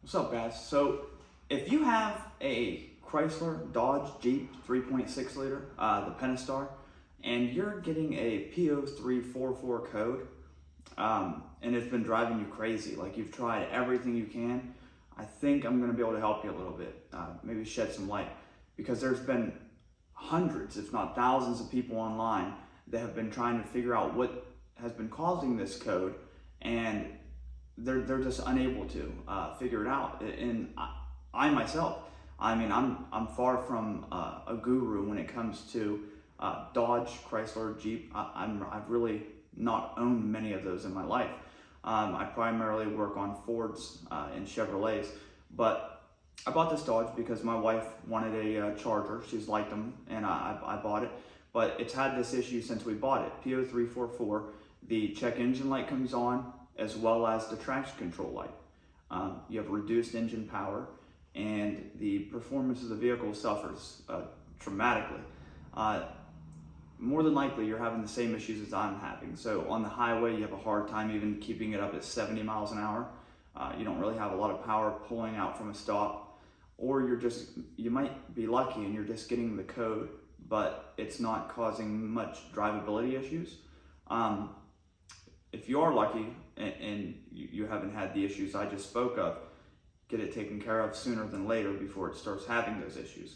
What's up, guys? So if you have a Chrysler, Dodge, Jeep 3.6 liter, the Pentastar, and you're getting a P0344 code, and it's been driving you crazy, like you've tried everything you can, I think I'm going to be able to help you a little bit, maybe shed some light, because there's been hundreds, if not thousands of people online that have been trying to figure out what has been causing this code, and they're just unable to figure it out. And I myself, I mean, I'm far from a guru when it comes to Dodge, Chrysler, Jeep. I've really not owned many of those in my life. I primarily work on Fords and Chevrolets, but I bought this Dodge because my wife wanted a Charger. She's liked them, and I bought it. But it's had this issue since we bought it. P0344, the check engine light comes on, as well as the traction control light. You have reduced engine power, and the performance of the vehicle suffers dramatically. More than likely, you're having the same issues as I'm having. So on the highway, you have a hard time even keeping it up at 70 miles an hour. You don't really have a lot of power pulling out from a stop, or you might be lucky and you're just getting the code, but it's not causing much drivability issues. If you are lucky and you haven't had the issues I just spoke of, get it taken care of sooner than later before it starts having those issues.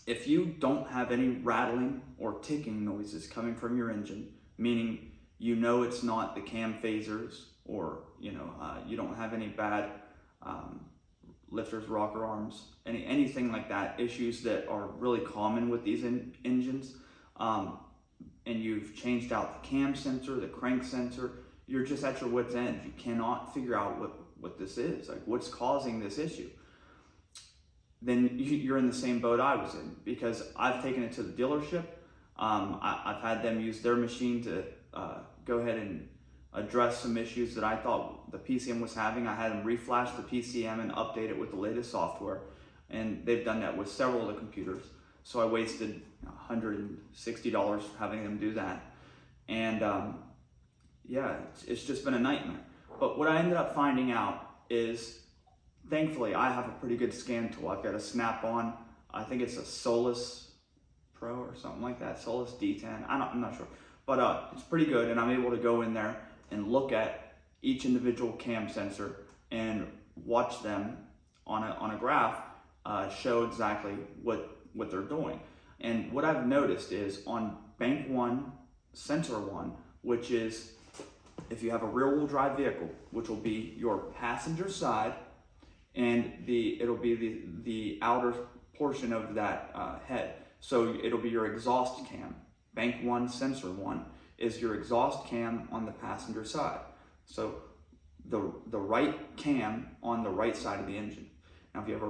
If you don't have any rattling or ticking noises coming from your engine, meaning you know it's not the cam phasers, or you don't have any bad lifters, rocker arms, anything like that, issues that are really common with these engines, and you've changed out the cam sensor, the crank sensor, you're just at your wit's end. You cannot figure out what this is, like what's causing this issue. Then you're in the same boat I was in, because I've taken it to the dealership. I've had them use their machine to go ahead and address some issues that I thought the PCM was having. I had them reflash the PCM and update it with the latest software, and they've done that with several of the computers. So I wasted $160 having them do that. And yeah, it's just been a nightmare. But what I ended up finding out is, thankfully, I have a pretty good scan tool. I've got a Snap-on, I think it's a Solus Pro or something like that, Solus D10, I'm not sure. But it's pretty good, and I'm able to go in there and look at each individual cam sensor and watch them on a graph show exactly what they're doing. And what I've noticed is on bank 1, sensor 1, which is if you have a rear-wheel drive vehicle, which will be your passenger side, and it'll be the outer portion of that head. So it'll be your exhaust cam. Bank 1, sensor 1 is your exhaust cam on the passenger side. So the right cam on the right side of the engine. Now if you have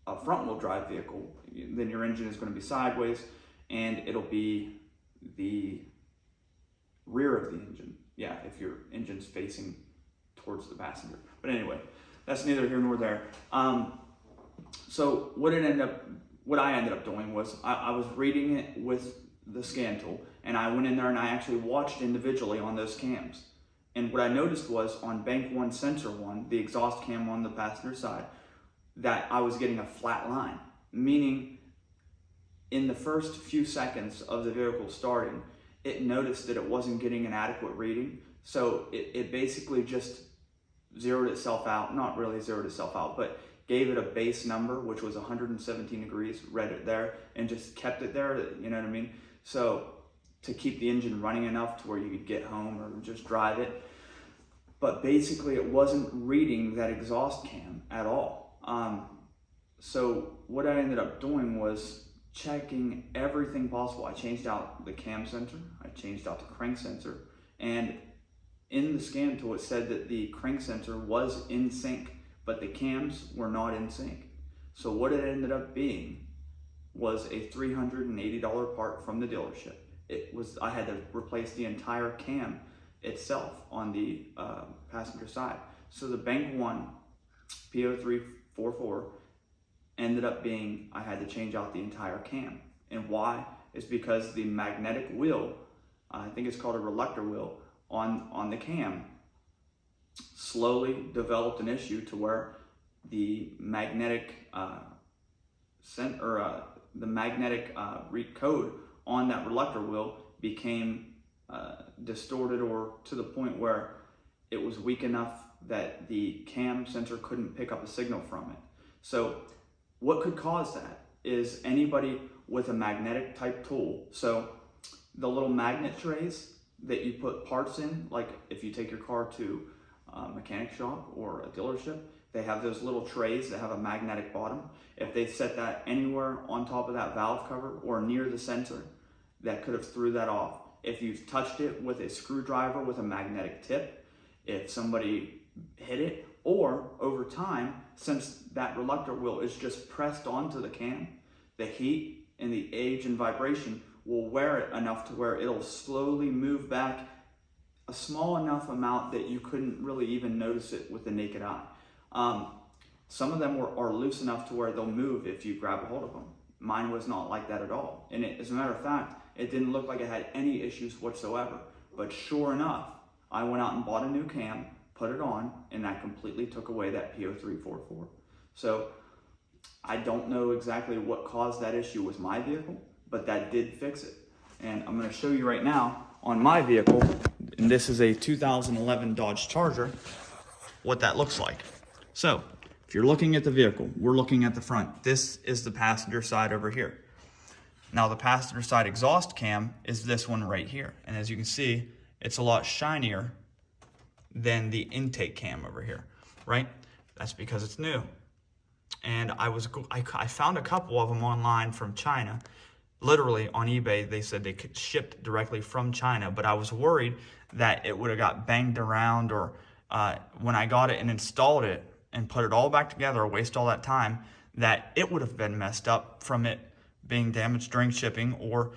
a front wheel drive vehicle, then your engine is going to be sideways, and it'll be the rear of the engine. Yeah, if your engine's facing towards the passenger. But anyway, that's neither here nor there. So what I ended up doing was I was reading it with the scan tool, and I went in there and I actually watched individually on those cams. And what I noticed was on bank 1, sensor 1, the exhaust cam on the passenger side, that I was getting a flat line, meaning in the first few seconds of the vehicle starting, it noticed that it wasn't getting an adequate reading. So it basically just zeroed itself out, not really zeroed itself out, but gave it a base number, which was 117 degrees, read it there, and just kept it there, you know what I mean? So to keep the engine running enough to where you could get home or just drive it. But basically it wasn't reading that exhaust cam at all. So what I ended up doing was checking everything possible. I changed out the cam sensor, I changed out the crank sensor, and in the scan tool it said that the crank sensor was in sync, but the cams were not in sync. So what it ended up being was a $380 part from the dealership. I had to replace the entire cam itself on the passenger side. So the bank 1 P0344 ended up being, I had to change out the entire cam. And why? Is because the magnetic wheel, I think it's called a reluctor wheel, on the cam slowly developed an issue to where the magnetic code on that reluctor wheel became distorted, or to the point where it was weak enough that the cam sensor couldn't pick up a signal from it. So what could cause that is anybody with a magnetic type tool. So the little magnet trays that you put parts in, like if you take your car to a mechanic shop or a dealership, they have those little trays that have a magnetic bottom. If they set that anywhere on top of that valve cover or near the sensor, that could have threw that off. If you've touched it with a screwdriver with a magnetic tip, if somebody hit it, or over time, since that reluctor wheel is just pressed onto the cam, the heat and the age and vibration will wear it enough to where it'll slowly move back a small enough amount that you couldn't really even notice it with the naked eye. Some of them are loose enough to where they'll move if you grab a hold of them. Mine was not like that at all. And as a matter of fact, it didn't look like it had any issues whatsoever. But sure enough, I went out and bought a new cam, put it on, and that completely took away that P0344. So I don't know exactly what caused that issue with my vehicle, but that did fix it. And I'm going to show you right now on my vehicle, and this is a 2011 Dodge Charger, what that looks like. So if you're looking at the vehicle, we're looking at the front. This is the passenger side over here. Now the passenger side exhaust cam is this one right here. And as you can see, it's a lot shinier than the intake cam over here, right? That's because it's new. And I found a couple of them online from China. Literally on eBay, they said they could shipped directly from China, but I was worried that it would have got banged around, or when I got it and installed it and put it all back together, waste all that time, that it would have been messed up from it being damaged during shipping, or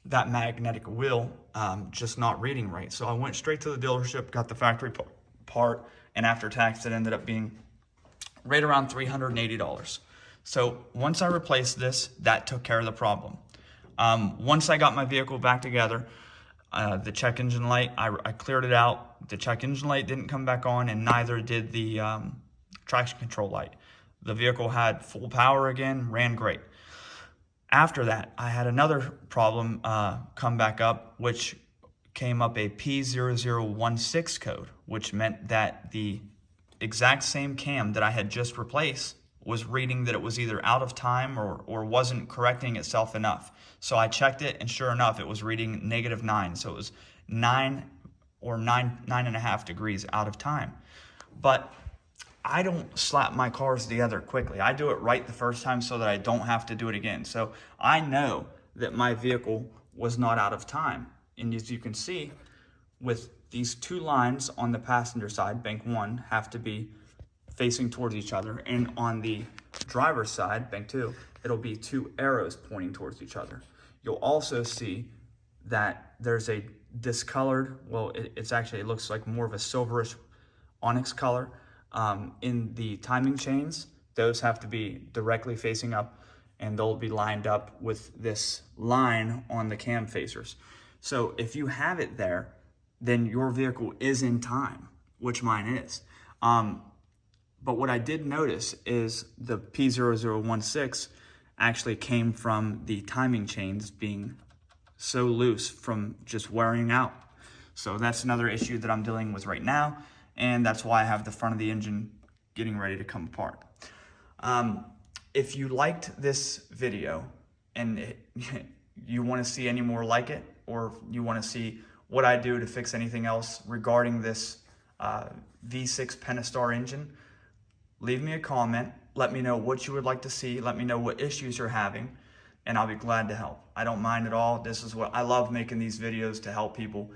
that magnetic wheel just not reading right. So I went straight to the dealership, got the factory part, and after tax it ended up being right around $380. So once I replaced this, that took care of the problem. Once I got my vehicle back together, the check engine light, I cleared it out. The check engine light didn't come back on, and neither did the traction control light. The vehicle had full power again, ran great. After that, I had another problem come back up, which came up a P0344 code, which meant that the exact same cam that I had just replaced was reading that it was either out of time or wasn't correcting itself enough. So I checked it, and sure enough, it was reading -9. So it was 9 or 9.5 degrees out of time. But I don't slap my cars together quickly. I do it right the first time so that I don't have to do it again. So I know that my vehicle was not out of time. And as you can see, with these two lines on the passenger side, bank one, have to be facing towards each other. And on the driver's side, bank two, it'll be two arrows pointing towards each other. You'll also see that there's a discolored, well, it looks like more of a silverish onyx color in the timing chains. Those have to be directly facing up, and they'll be lined up with this line on the cam phasers. So if you have it there, then your vehicle is in time, which mine is. But what I did notice is the P0344 actually came from the timing chains being so loose from just wearing out. So that's another issue that I'm dealing with right now, and that's why I have the front of the engine getting ready to come apart. If you liked this video and you want to see any more like it, or you want to see what I do to fix anything else regarding this V6 pentastar engine, leave me a comment. Let me know what you would like to see. Let me know what issues you're having, and I'll be glad to help. I don't mind at all. This is what I love, making these videos to help people.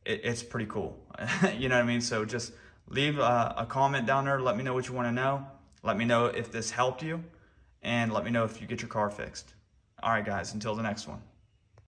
It's pretty cool. You know what I mean? So just leave a comment down there. Let me know what you want to know. Let me know if this helped you, and let me know if you get your car fixed. All right, guys, until the next one.